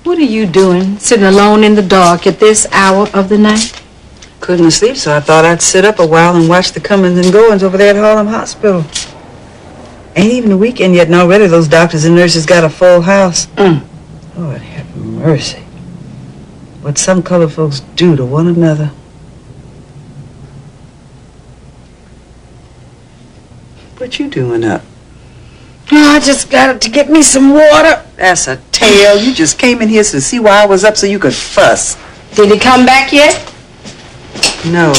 What are you doing, sitting alone in the dark at this hour of the night? Couldn't sleep, so I thought I'd sit up a while and watch the comings and goings over there at Harlem Hospital. Ain't even the weekend yet, and already those doctors and nurses got a full house. Lord have mercy. What some colored folks do to one another. What you doing up? Oh, I just got to get me some water. That's a tale. You just came in here to see why I was up so you could fuss. Did he come back yet? No.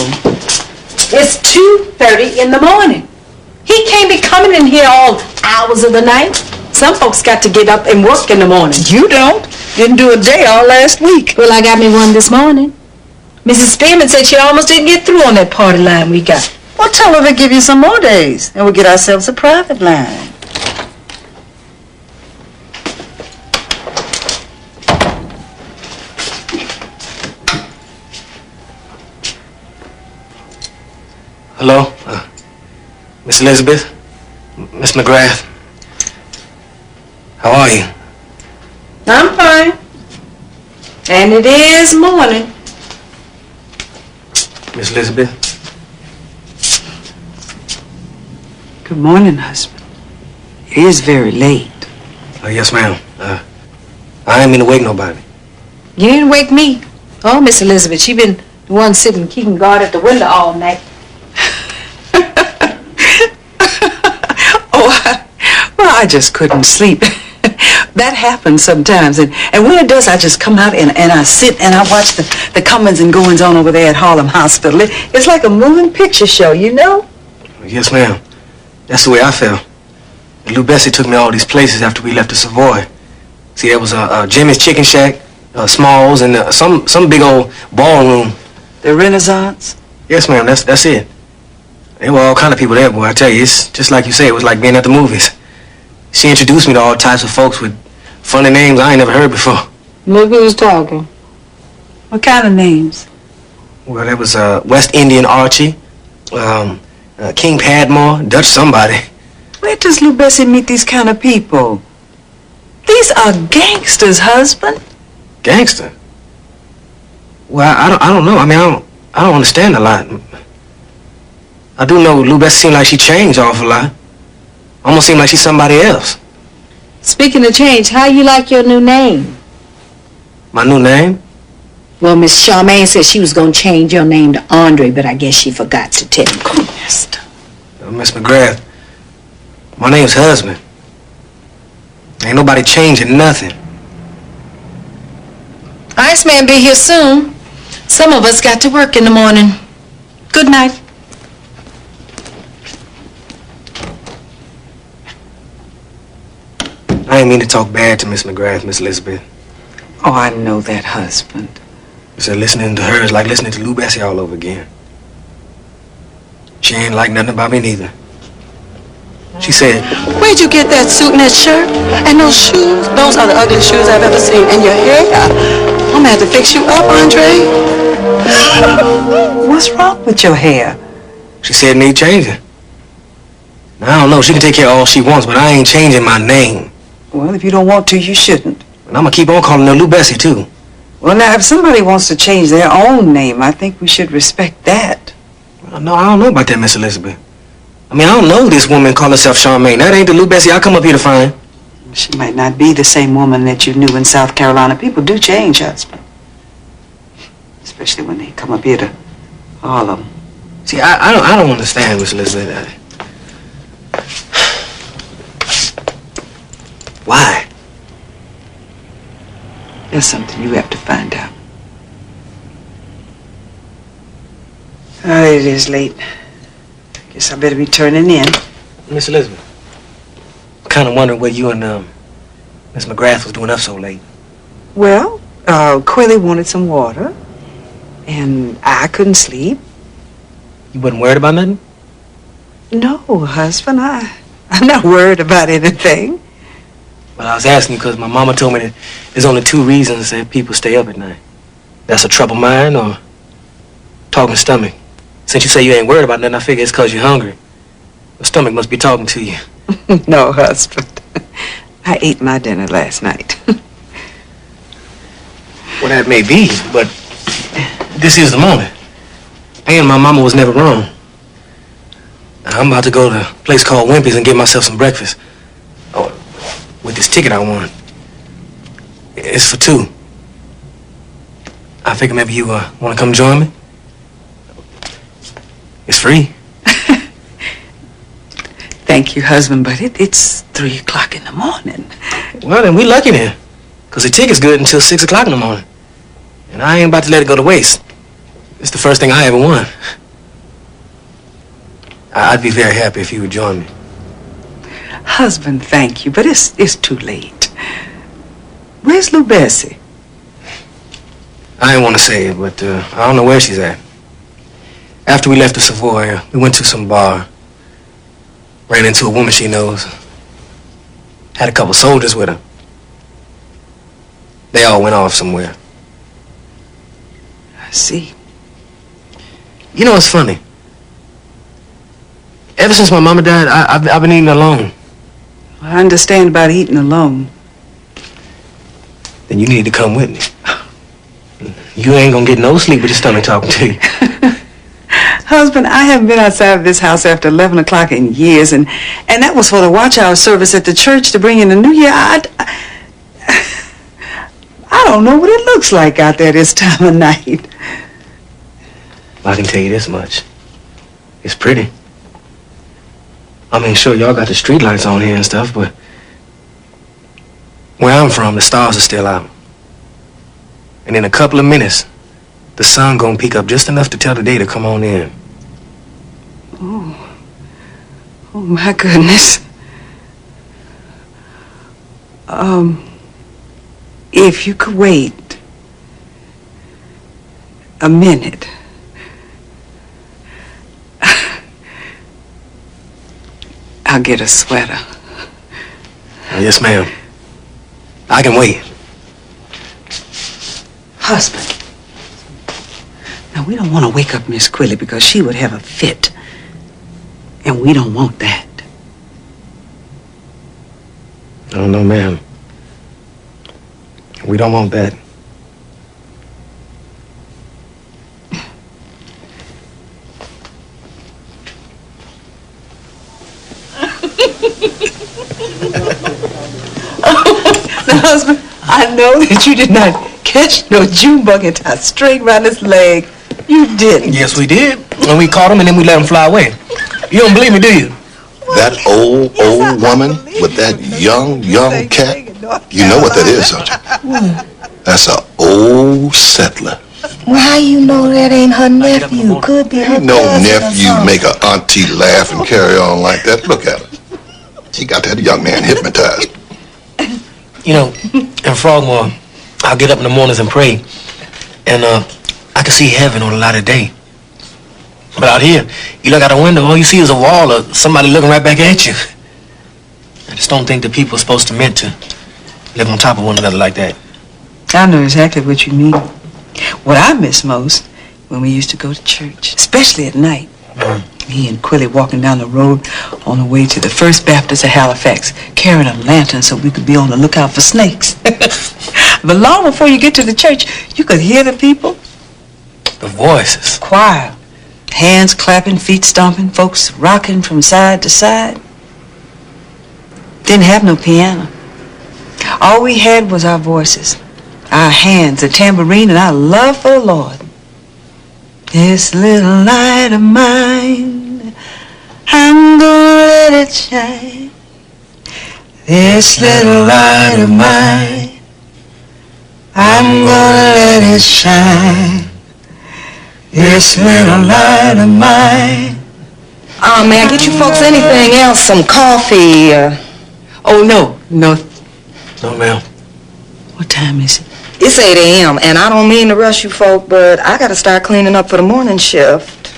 It's 2:30 in the morning. He can't be coming in here all hours of the night. Some folks got to get up and work in the morning. You don't. Didn't do a day all last week. Well, I got me one this morning. Mrs. Spearman said she almost didn't get through on that party line we got. Well, tell her to give you some more days, and we'll get ourselves a private line. Hello? Miss Elizabeth? Miss McGrath? How are you? I'm fine. And it is morning. Miss Elizabeth? Good morning, husband. It is very late. Yes, ma'am. I ain't mean to wake nobody. You didn't wake me. Oh, Miss Elizabeth, she been the one sitting keeping guard at the window all night. I just couldn't sleep. That happens sometimes. And when it does, I just come out and I sit and I watch the comings and goings on over there at Harlem Hospital. It's like a moving picture show, you know? Yes, ma'am. That's the way I felt. And Lou Bessie took me all these places after we left the Savoy. See, there was Jimmy's Chicken Shack, Smalls, and some big old ballroom. The Renaissance? Yes, ma'am. That's it. There were all kind of people there, boy. I tell you, it's just like you say. It was like being at the movies. She introduced me to all types of folks with funny names I ain't never heard before. Look who's talking. What kind of names? Well, there was West Indian Archie, King Padmore, Dutch somebody. Where does Lou Bessie meet these kind of people? These are gangsters, husband. Gangster? Well, I don't know. I mean, I don't understand a lot. I do know Lou Bessie seemed like she changed an awful lot. Almost seemed like she's somebody else. Speaking of change, how you like your new name? My new name? Well, Miss Charmaine said she was going to change your name to Andre, but I guess she forgot to tell you. Miss McGrath, my name's husband. Ain't nobody changing nothing. Iceman be here soon. Some of us got to work in the morning. Good night. I ain't mean to talk bad to Miss McGrath, Miss Elizabeth. Oh, I know that, husband. I said listening to her is like listening to Lou Bessie all over again. She ain't like nothing about me neither. She said, "Where'd you get that suit and that shirt? And those shoes? Those are the ugliest shoes I've ever seen. And your hair? I'm gonna have to fix you up, Andre." What's wrong with your hair? She said it need changing. Now, I don't know. She can take care of all she wants, but I ain't changing my name. Well, if you don't want to, you shouldn't. And I'm gonna keep on calling her Lou Bessie, too. Well, now, if somebody wants to change their own name, I think we should respect that. Well, no, I don't know about that, Miss Elizabeth. I mean, I don't know this woman call herself Charmaine. That ain't the Lou Bessie I come up here to find. She might not be the same woman that you knew in South Carolina. People do change, husband. Especially when they come up here to Harlem. See, I don't understand, Miss Elizabeth. Why? That's something you have to find out. It is late. Guess I better be turning in. Miss Elizabeth, I'm kind of wondering what you and Miss McGrath was doing up so late. Well, Quilly wanted some water, and I couldn't sleep. You wasn't worried about nothing? No, husband, I'm not worried about anything. Well, I was asking you because my mama told me that there's only two reasons that people stay up at night. That's a troubled mind or talking stomach. Since you say you ain't worried about nothing, I figure it's because you're hungry. The stomach must be talking to you. No, husband. I ate my dinner last night. Well, that may be, but this is the moment. And my mama was never wrong. I'm about to go to a place called Wimpy's and get myself some breakfast. Oh, with this ticket I won. It's for two. I figure maybe you want to come join me? It's free. Thank you, husband, but it's 3 o'clock in the morning. Well, then we lucky then. Because the ticket's good until 6 o'clock in the morning. And I ain't about to let it go to waste. It's the first thing I ever won. I'd be very happy if you would join me. Husband, thank you, but it's too late. Where's Lou Bessie? I ain't want to say it, but I don't know where she's at. After we left the Savoy, we went to some bar. Ran into a woman she knows. Had a couple soldiers with her. They all went off somewhere. I see. You know what's funny? Ever since my mama died, I've been eating alone. I understand about eating alone. Then you need to come with me. You ain't gonna get no sleep with your stomach talking to you. Husband, I haven't been outside of this house after 11 o'clock in years, and that was for the watch hour service at the church to bring in the new year. I don't know what it looks like out there this time of night. I can tell you this much. It's pretty. I mean, sure, y'all got the street lights on here and stuff, but where I'm from, the stars are still out. And in a couple of minutes, the sun gonna peek up just enough to tell the day to come on in. Oh my goodness. If you could wait a minute. I'll get a sweater. Yes, ma'am. I can wait. Husband. Now, we don't want to wake up Miss Quilly because she would have a fit. And we don't want that. Oh, no, ma'am. We don't want that. Now, husband, I know that you did not catch no June bug and tie a string around his leg. You didn't. Yes, we did. And we caught him and then we let him fly away. You don't believe me, do you? That old woman with that young cat, you know what that is, don't you? That's an old settler. Well, how you know that ain't her nephew? Could be her No cousin or nephew something. make a auntie laugh and carry on like that. Look at her. She got that young man hypnotized. You know, in Frogmore, I'll get up in the mornings and pray. And I can see heaven on a light of day. But out here, you look out a window, all you see is a wall or somebody looking right back at you. I just don't think that people are supposed to meant to live on top of one another like that. I know exactly what you mean. What I miss most when we used to go to church, especially at night. Me and Quilly walking down the road on the way to the First Baptist of Halifax, carrying a lantern so we could be on the lookout for snakes. But long before you get to the church, you could hear the people. The voices. Choir. Hands clapping, feet stomping, folks rocking from side to side. Didn't have no piano. All we had was our voices, our hands, a tambourine, and our love for the Lord. This little light of mine, I'm gonna let it shine. This little light of mine, I'm gonna let it shine. This little light of mine. Oh, man, get you folks anything else? Some coffee? Oh, no. No, ma'am. What time is it? It's 8 a.m., and I don't mean to rush you folk, but I got to start cleaning up for the morning shift.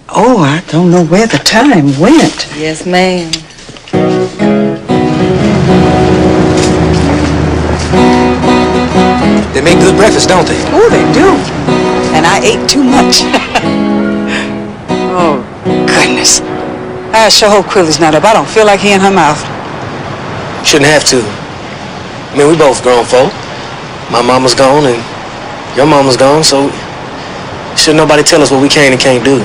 Oh, I don't know where the time went. Yes, ma'am. They make good breakfast, don't they? Oh, they do. And I ate too much. Oh, goodness. I sure hope Quilly's not up. I don't feel like he in her mouth. Shouldn't have to. I mean, we both grown folk. My mama's gone and Your mama's gone, so should nobody tell us what we can and can't do.